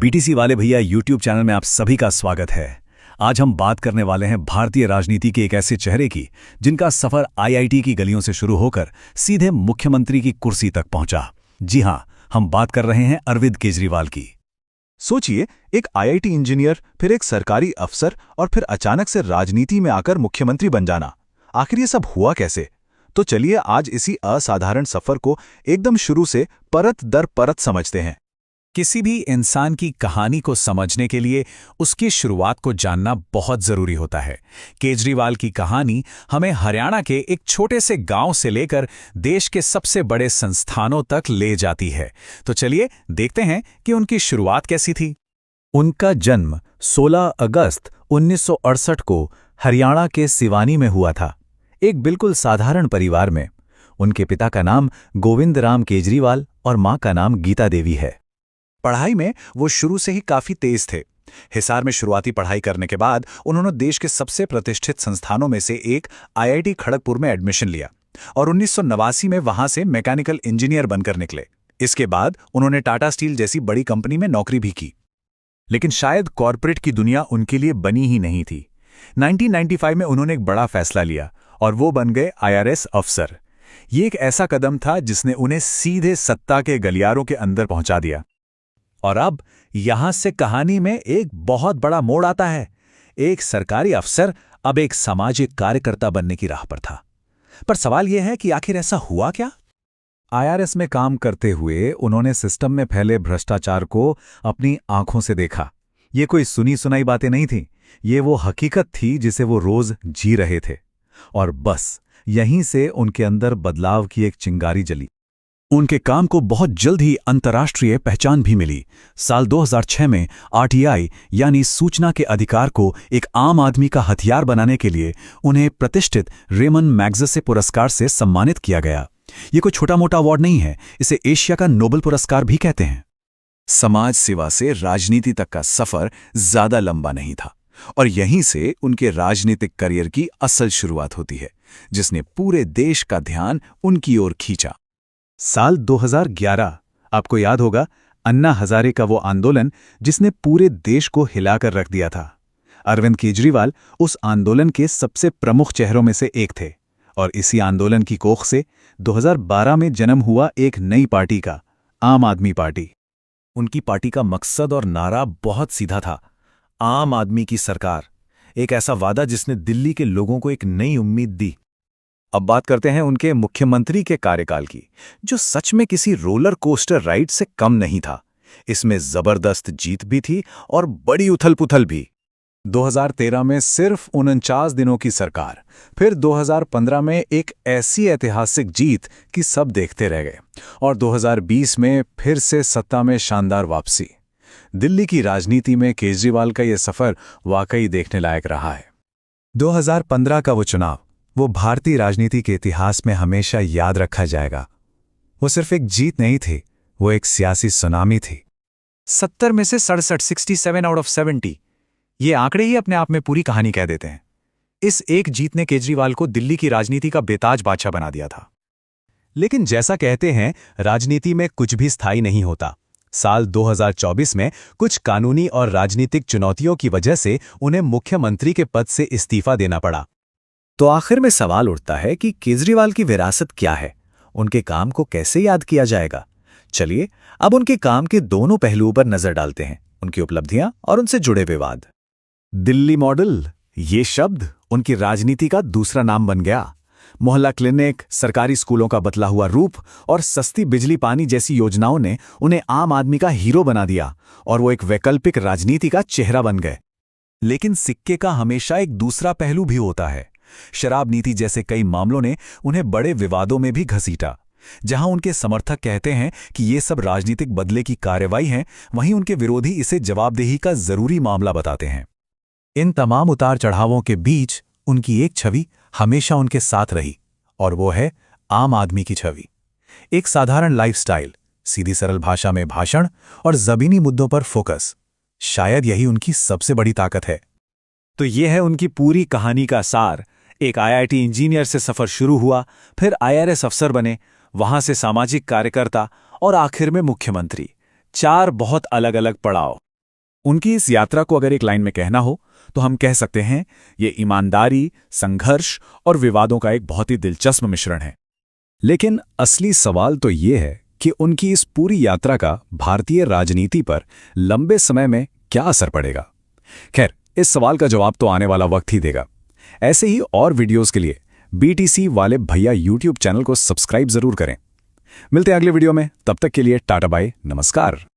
BTC वाले भैया YouTube channel में आप सभी का स्वागत है। आज हम बात करने वाले हैं भारतीय राजनीति के एक ऐसे चेहरे की जिनका सफर आईआईटी की गलियों से शुरू होकर सीधे मुख्यमंत्री की कुर्सी तक पहुंचा। जी हां, हम बात कर रहे हैं अरविंद केजरीवाल की। सोचिए, एक आईआईटी इंजीनियर, फिर एक सरकारी अफसर और फिर अचानक से राजनीति में आकर मुख्यमंत्री बन जाना। आखिर ये सब हुआ कैसे? तो चलिए आज इसी असाधारण सफर को एकदम शुरू से परत दर परत समझते हैं। किसी भी इंसान की कहानी को समझने के लिए उसकी शुरुआत को जानना बहुत जरूरी होता है। केजरीवाल की कहानी हमें हरियाणा के एक छोटे से गांव से लेकर देश के सबसे बड़े संस्थानों तक ले जाती है। तो चलिए देखते हैं कि उनकी शुरुआत कैसी थी। उनका जन्म 16 अगस्त 1968 को हरियाणा के सिवानी में हुआ था, एक बिल्कुल साधारण परिवार में। उनके पिता का नाम गोविंद राम केजरीवाल और मां का नाम गीता देवी है। पढ़ाई में वो शुरू से ही काफी तेज थे। हिसार में शुरुआती पढ़ाई करने के बाद उन्होंने देश के सबसे प्रतिष्ठित संस्थानों में से एक आईआईटी खड़गपुर में एडमिशन लिया और 1989 में वहां से मैकेनिकल इंजीनियर बनकर निकले। इसके बाद उन्होंने टाटा स्टील जैसी बड़ी कंपनी में नौकरी भी की। लेकिन शायद कॉर्पोरेट की दुनिया उनके लिए बनी ही नहीं थी। 1995 में उन्होंने एक बड़ा फैसला लिया और वो बन गए आईआरएस अफसर। ये एक ऐसा कदम था जिसने उन्हें सीधे सत्ता के गलियारों के अंदर पहुंचा दिया। और अब यहां से कहानी में एक बहुत बड़ा मोड़ आता है। एक सरकारी अफसर अब एक सामाजिक कार्यकर्ता बनने की राह पर था। पर सवाल यह है कि आखिर ऐसा हुआ क्या? आईआरएस में काम करते हुए उन्होंने सिस्टम में फैले भ्रष्टाचार को अपनी आंखों से देखा। ये कोई सुनी सुनाई बातें नहीं थीं, ये वो हकीकत थी जिसे वो रोज जी रहे थे। और बस यहीं से उनके अंदर बदलाव की एक चिंगारी जली। उनके काम को बहुत जल्द ही अंतर्राष्ट्रीय पहचान भी मिली। साल 2006 में आरटीआई यानी सूचना के अधिकार को एक आम आदमी का हथियार बनाने के लिए उन्हें प्रतिष्ठित रेमन मैग्सेसे पुरस्कार से सम्मानित किया गया। ये कोई छोटा मोटा अवार्ड नहीं है, इसे एशिया का नोबेल पुरस्कार भी कहते हैं। समाज सेवा से राजनीति तक का सफर ज्यादा लंबा नहीं था और यहीं से उनके राजनीतिक करियर की असल शुरुआत होती है, जिसने पूरे देश का ध्यान उनकी ओर खींचा। साल 2011, आपको याद होगा, अन्ना हजारे का वो आंदोलन जिसने पूरे देश को हिलाकर रख दिया था। अरविंद केजरीवाल उस आंदोलन के सबसे प्रमुख चेहरों में से एक थे और इसी आंदोलन की कोख से 2012 में जन्म हुआ एक नई पार्टी का, आम आदमी पार्टी। उनकी पार्टी का मकसद और नारा बहुत सीधा था, आम आदमी की सरकार। एक ऐसा वादा जिसने दिल्ली के लोगों को एक नई उम्मीद दी। अब बात करते हैं उनके मुख्यमंत्री के कार्यकाल की, जो सच में किसी रोलर कोस्टर राइड से कम नहीं था। इसमें जबरदस्त जीत भी थी और बड़ी उथल-पुथल भी। 2013 में सिर्फ 49 दिनों की सरकार, फिर 2015 में एक ऐसी ऐतिहासिक जीत कि सब देखते रह गए और 2020 में फिर से सत्ता में शानदार वापसी। दिल्ली की राजनीति में केजरीवाल का यह सफर वाकई देखने लायक रहा है। 2015 का वो चुनाव, वो भारतीय राजनीति के इतिहास में हमेशा याद रखा जाएगा। वो सिर्फ एक जीत नहीं थी, वो एक सियासी सुनामी थी। 70 में से 67, 67 आउट ऑफ 70, ये आंकड़े ही अपने आप में पूरी कहानी कह देते हैं। इस एक जीत ने केजरीवाल को दिल्ली की राजनीति का बेताज बादशाह बना दिया था। लेकिन जैसा कहते हैं, राजनीति में कुछ भी स्थायी नहीं होता। साल 2024 में कुछ कानूनी और राजनीतिक चुनौतियों की वजह से उन्हें मुख्यमंत्री के पद से इस्तीफा देना पड़ा। तो आखिर में सवाल उठता है कि केजरीवाल की विरासत क्या है, उनके काम को कैसे याद किया जाएगा। चलिए अब उनके काम के दोनों पहलुओं पर नजर डालते हैं, उनकी उपलब्धियां और उनसे जुड़े विवाद। दिल्ली मॉडल, ये शब्द उनकी राजनीति का दूसरा नाम बन गया। मोहल्ला क्लिनिक, सरकारी स्कूलों का बदला हुआ रूप और सस्ती बिजली पानी जैसी योजनाओं ने उन्हें आम आदमी का हीरो बना दिया और वो एक वैकल्पिक राजनीति का चेहरा बन गए। लेकिन सिक्के का हमेशा एक दूसरा पहलू भी होता है। शराब नीति जैसे कई मामलों ने उन्हें बड़े विवादों में भी घसीटा। जहां उनके समर्थक कहते हैं कि ये सब राजनीतिक बदले की कार्रवाई है, वहीं उनके विरोधी इसे जवाबदेही का जरूरी मामला बताते हैं। इन तमाम उतार चढ़ावों के बीच उनकी एक छवि हमेशा उनके साथ रही और वो है आम आदमी की छवि। एक साधारण लाइफस्टाइल, सीधी सरल भाषा में भाषण और जमीनी मुद्दों पर फोकस। शायद यही उनकी सबसे बड़ी ताकत है। तो ये है उनकी पूरी कहानी का सार। एक आईआईटी इंजीनियर से सफर शुरू हुआ, फिर आईआरएस अफसर बने, वहां से सामाजिक कार्यकर्ता और आखिर में मुख्यमंत्री। 4 बहुत अलग अलग पड़ाव। उनकी इस यात्रा को अगर एक लाइन में कहना हो तो हम कह सकते हैं ये ईमानदारी, संघर्ष और विवादों का एक बहुत ही दिलचस्प मिश्रण है। लेकिन असली सवाल तो ये है कि उनकी इस पूरी यात्रा का भारतीय राजनीति पर लंबे समय में क्या असर पड़ेगा। खैर, इस सवाल का जवाब तो आने वाला वक्त ही देगा। ऐसे ही और वीडियोस के लिए BTC वाले भैया YouTube चैनल को सब्सक्राइब जरूर करें। मिलते हैं अगले वीडियो में, तब तक के लिए टाटा बाय, नमस्कार।